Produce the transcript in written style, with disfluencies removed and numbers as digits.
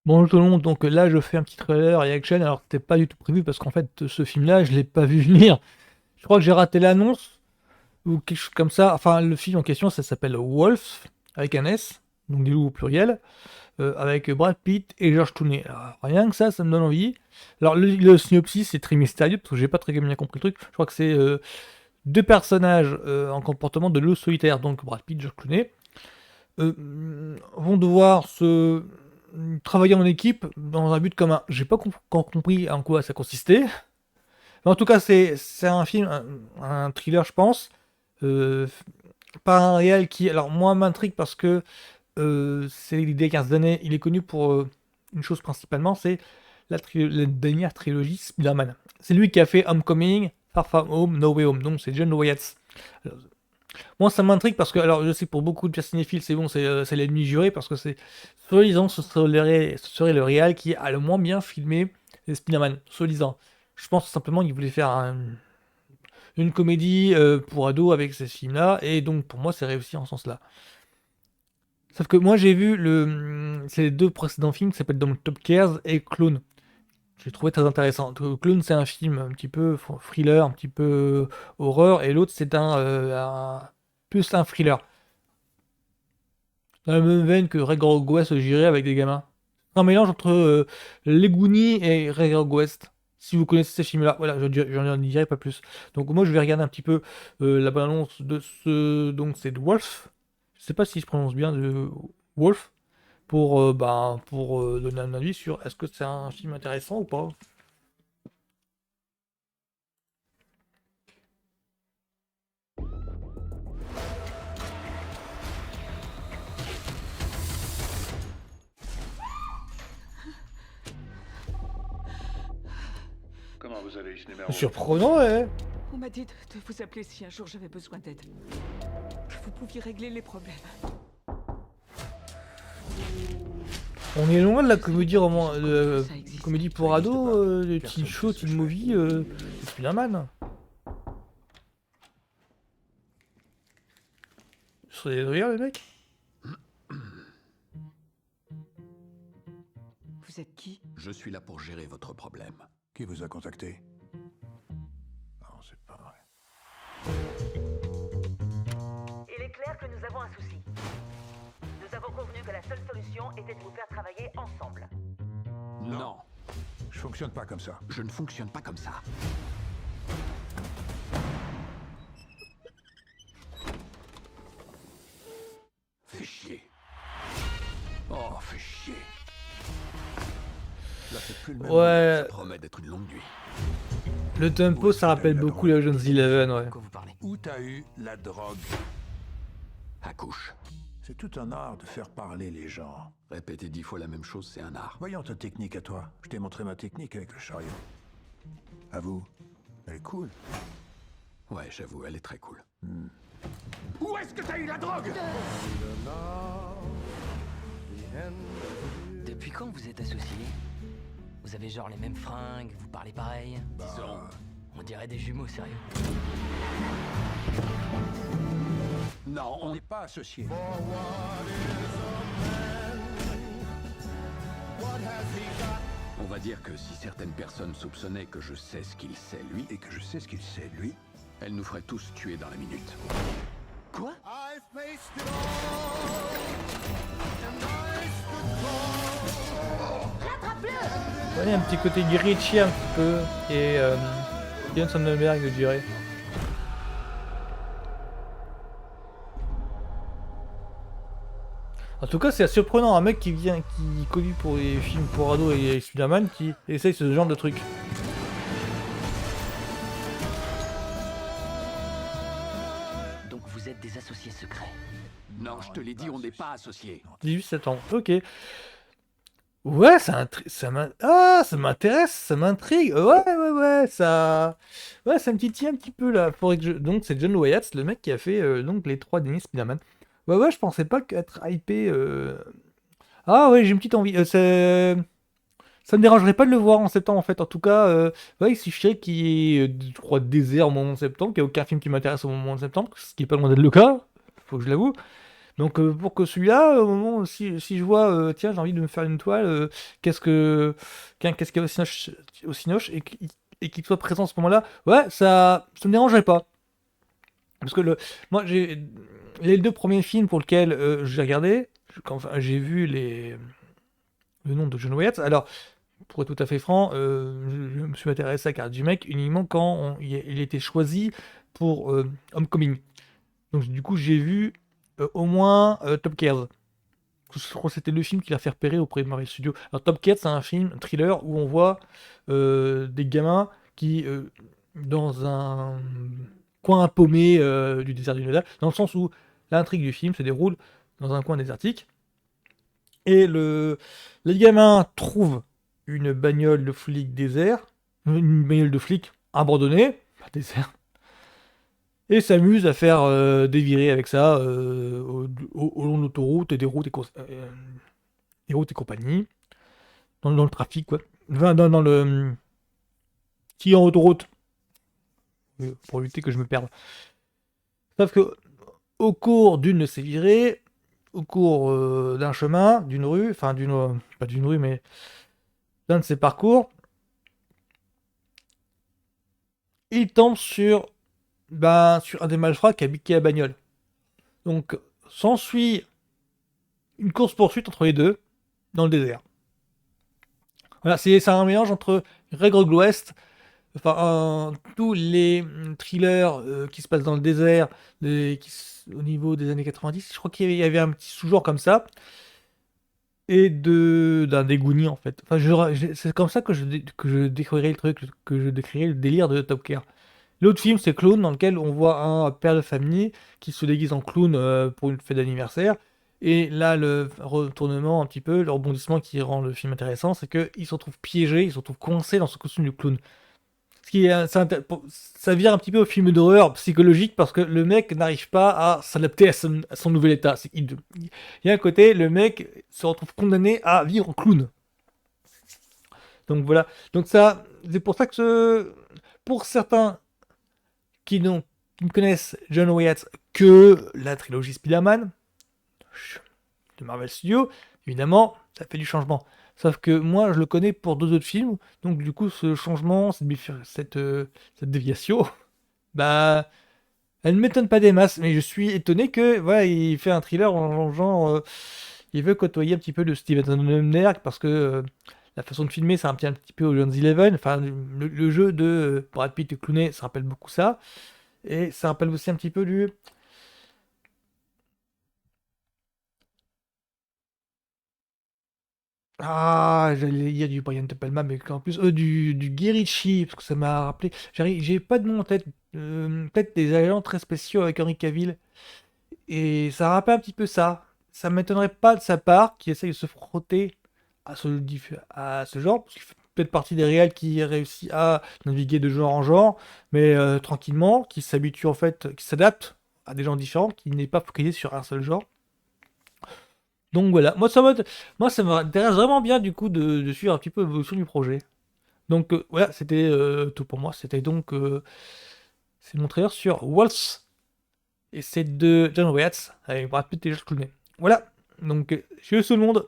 Bonjour tout le monde, donc là je fais un petit trailer reaction, alors c'était pas du tout prévu parce qu'en fait ce film-là je l'ai pas vu venir. Je crois que j'ai raté l'annonce ou quelque chose comme ça. Enfin le film en question ça s'appelle Wolf avec un S, donc des loups au pluriel, avec Brad Pitt et George Clooney. Alors, rien que ça me donne envie. Alors le synopsis c'est très mystérieux parce que j'ai pas très bien compris le truc. Je crois que c'est deux personnages en comportement de loup solitaire, donc Brad Pitt, George Clooney, vont devoir se travailler en équipe dans un but commun. J'ai pas encore compris en quoi ça consistait. Mais en tout cas, c'est un film, un thriller, je pense. Euh, Pas un réel qui, alors moi, m'intrigue parce que c'est l'idée 15 années. Il est connu pour une chose principalement, c'est la dernière trilogie Spider-Man. C'est lui qui a fait Homecoming, Far From Home, No Way Home. Donc c'est John Wyatt. Moi, ça m'intrigue parce que, alors, je sais que pour beaucoup de cinéphiles, c'est bon, c'est l'ennemi juré parce que c'est, soi-disant, ce serait le réal qui a le moins bien filmé les Spider-Man, soi-disant. Je pense simplement qu'il voulait faire une comédie pour ados avec ces films-là, et donc pour moi, c'est réussi en ce sens-là. Sauf que moi, j'ai vu ces deux précédents films qui s'appellent donc Top Gear et Clone. J'ai trouvé très intéressant. Clone, c'est un film un petit peu thriller, un petit peu horreur, et l'autre, c'est plus un thriller. Dans la même veine que Ray West j'irais avec des gamins. Un mélange entre Les Goonies et Ray West. Si vous connaissez ces films-là, voilà, j'en dirai pas plus. Donc moi je vais regarder un petit peu la bande-annonce de ce... Donc c'est de Wolf. Je sais pas si je prononce bien de Wolf. Pour donner un avis sur est-ce que c'est un film intéressant ou pas. Comment vous avez eu ce C'est numéro? surprenant, ouais. On m'a dit de vous appeler si un jour j'avais besoin d'aide. Que vous pouviez régler les problèmes. On est loin de la Je savais comédie que roman, des gens comme ça existaient. comédie pour Ça existe ados, pas. de Personne teen show, fait ce que teen je movie, fais. de Spider-Man. Sur des rires, les mecs. Vous êtes qui? Je suis là pour gérer votre problème. Qui vous a contacté? Non, c'est pas vrai. Il est clair que nous avons un souci. Nous avons convenu que la seule solution était de vous faire travailler ensemble. Non, Je fonctionne pas comme ça. je ne fonctionne pas comme ça. Fais chier. Oh, fais chier. Là, c'est plus le même. Ça Ouais, promet d'être une longue nuit. le tempo, ça rappelle beaucoup les Ocean's Eleven, ouais. Quoi vous parlez? Où t'as eu la drogue? Accouche. C'est tout un art de faire parler les gens. Répéter 10 fois la même chose, c'est un art. Voyons ta technique à toi. Je t'ai montré ma technique avec le chariot. À vous. Elle est cool. Ouais, j'avoue, elle est très cool. Où est-ce que t'as eu la drogue? Depuis quand vous êtes associés? Vous avez genre les mêmes fringues, vous parlez pareil? Disons, On dirait des jumeaux, sérieux. non, On on n'est pas associés. On va dire que si certaines personnes soupçonnaient que je sais ce qu'il sait, lui, Et que je sais ce qu'il sait, lui. elles nous feraient tous tuer dans la minute. Quoi? Ouais, il y a un petit côté Guy Ritchie un petit peu, et Steven Soderbergh, je dirais. En tout cas, c'est surprenant, un mec qui est connu pour les films pour ados et les Spider-Man, qui essaye ce genre de truc. Donc vous êtes des associés secrets. Non, je te l'ai dit, on n'est pas associés. 18 ans, ok. Ouais, ça m'intéresse, ça m'intrigue. Ouais, ça... Ouais, ça me titille un petit peu, là. Donc, c'est John Wyatt, le mec qui a fait donc, les 3 derniers Spider-Man. Ouais, je pensais pas qu'être hypé... Ah ouais, j'ai une petite envie. Ça me dérangerait pas de le voir en septembre, en fait. En tout cas, ouais, il suffirait qu'il y ait, je crois, désert au moment de septembre, qu'il n'y ait aucun film qui m'intéresse au moment de septembre, ce qui est pas loin d'être le cas, faut que je l'avoue. Donc pour que celui-là, au moment où si je vois, tiens, j'ai envie de me faire une toile, qu'est-ce qu'il y a au Cinoche et qu'il soit présent à ce moment-là, ouais, ça me dérangerait pas. Parce que moi, les 2 premiers films pour lesquels j'ai regardé, enfin, j'ai vu le nom de John Wyatt. Alors, pour être tout à fait franc, je me suis intéressé à la carrière du mec uniquement quand il était choisi pour Homecoming. Donc du coup, j'ai vu au moins Top Gear. Je crois que c'était le film qui l'a fait repérer auprès de Marvel Studios. Alors Top Gear, c'est un film, un thriller, où on voit des gamins qui, dans un coin paumé du désert du Nevada, dans le sens où l'intrigue du film se déroule dans un coin désertique, et les gamins trouvent une bagnole de flic une bagnole de flic abandonnée, pas désert, et s'amusent à faire des virées avec ça au long de l'autoroute et des routes et compagnie, dans le trafic, quoi. Enfin, dans le... qui est en autoroute, pour éviter que je me perde. Sauf que, au cours d'une de ces virées, au cours d'un chemin, d'une rue, enfin, pas d'une rue, mais d'un de ces parcours, il tombe sur un des malfrats qui a piqué la bagnole. Donc, s'ensuit une course-poursuite entre les deux, dans le désert. Voilà, c'est un mélange entre Greg West, enfin, tous les thrillers qui se passent dans le désert, au niveau des années 90, je crois qu'il y avait un petit sous-genre comme ça, et d'un dégoût en fait. Enfin, c'est comme ça que je décrirais le truc, que je décrirais le délire de Top Gear. L'autre film, c'est Clown, dans lequel on voit un père de famille qui se déguise en clown pour une fête d'anniversaire. Et là, le retournement, un petit peu, le rebondissement qui rend le film intéressant, c'est qu'ils se retrouvent piégés, ils se retrouvent coincés dans ce costume de clown. Ce qui est, ça vire un petit peu au film d'horreur psychologique parce que le mec n'arrive pas à s'adapter à son nouvel état. Il y a un côté, le mec se retrouve condamné à vivre en clown. Donc voilà. Donc ça, c'est pour ça que pour certains qui ne connaissent John Wyatt que la trilogie Spider-Man de Marvel Studios, évidemment, ça fait du changement. Sauf que moi, je le connais pour 2 autres films, donc du coup, ce changement, cette déviation, bah, elle ne m'étonne pas des masses, mais je suis étonné que, voilà, il fait un thriller en genre, il veut côtoyer un petit peu de Steven Soderbergh, parce que la façon de filmer, c'est un petit peu Ocean's Eleven, enfin, le jeu de Brad Pitt et Clooney, ça rappelle beaucoup ça, et ça rappelle aussi un petit peu du... Ah, j'allais dire du Brian De Palma, mais en plus, du Guy Ritchie, parce que ça m'a rappelé. J'ai pas de nom en tête. Peut-être des agents très spéciaux avec Henry Cavill. Et ça rappelle un petit peu ça. Ça m'étonnerait pas de sa part qui essaye de se frotter à ce genre, parce qu'il fait peut-être partie des réals qui réussit à naviguer de genre en genre, mais tranquillement, qui s'habitue en fait, qui s'adapte à des gens différents, qui n'est pas focalisé sur un seul genre. Donc voilà, moi ça m'intéresse vraiment bien du coup de suivre un petit peu l'évolution du projet. Donc voilà, c'était tout pour moi. C'était donc c'est mon trailer sur Waltz et c'est de John Wyatt avec Brad Pitt et George Clooney. Voilà, donc je suis tout le monde.